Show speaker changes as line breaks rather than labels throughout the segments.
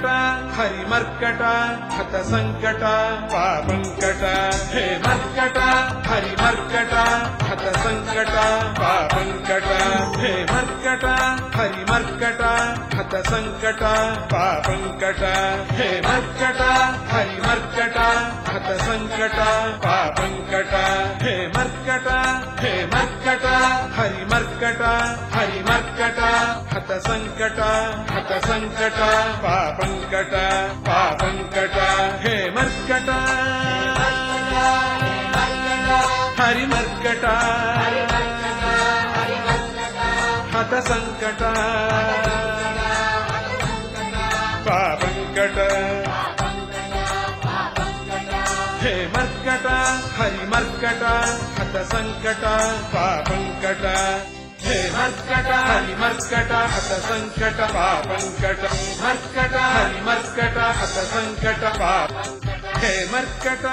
మర్కట హరిమర్కట హత సంకట పాపంకట హే మర్కట హరిమర్కట హత సంకట పాపంకట హే మర్కట హరిమర్కట హత సంకట పాపంకట హే మర్కట హరిమర్కట హత సంకట పాపంకట హే మర్కట హరిమర్కట హరిమర్కట హత సంకట పాపంకట పాపంకట హే మర్కట హరిమర్కట హత సంకట పాపంకట హే మర్కట హరిమర్కట హత సంకట పాపంకట హే మర్కట హరిమర్కట హత సంకట పాపంకట మర్కట హరిమర్కట హత సంకట పాపంకట హే మర్కట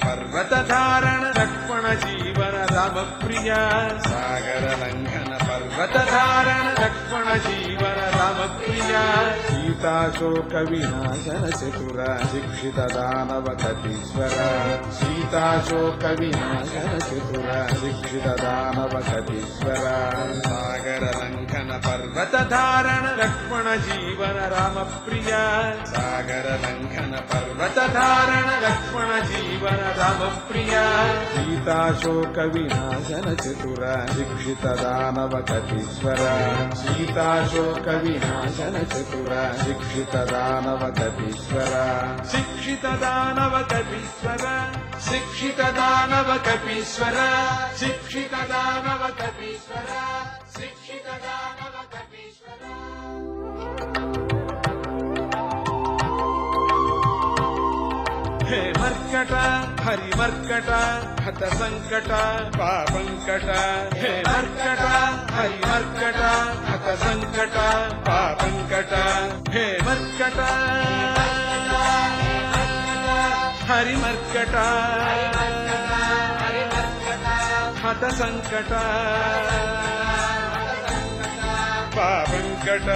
पर्वतधारण लक्ष्मण जीवन राम प्रिया सागर लंघन पर्वतधारण लक्ष्मण जीवन राम प्रिया सीता शोक विनाशन चतुर शिक्षित दानव कपीश्वर सीता शोक विनाशन चतुर शिक्षित दानव कपीश्वर सागर लंघन पर्वतधारण लक्ष्मण जीवन राम प्रिया सागर लंघन पर्वतधारण लक्ष्मण जीवन राम प्रिया सीता शोक विनाशन चतुर शिक्षित दानव कपीश्वर सीता शोक विनाशन चतुर शिक्षित दानव कपीश्वर शिक्षित दानव कपीश्वर शिक्षित दानव कपीश्वर शिक्षित दानव कपीश्वर शिक्षित दानव कपीश्वर हे मर्कट हरिमर्कट हत संकट पापंकट हे मर्कट हरिमर्कट हत संकट पापंकट हे मर्कट हरिमर्कट हत संकट पापंकट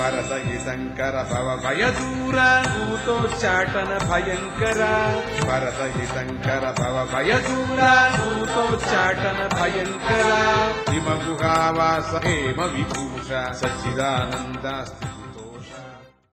भरत ही शंकर भव भय दूर भूतोच्चाटन भयंकर भरत ही शंकर भव भय दूर भूतोच्चाटन भयंकर हिम गुहावास हेम विभूषा सच्चिदानंद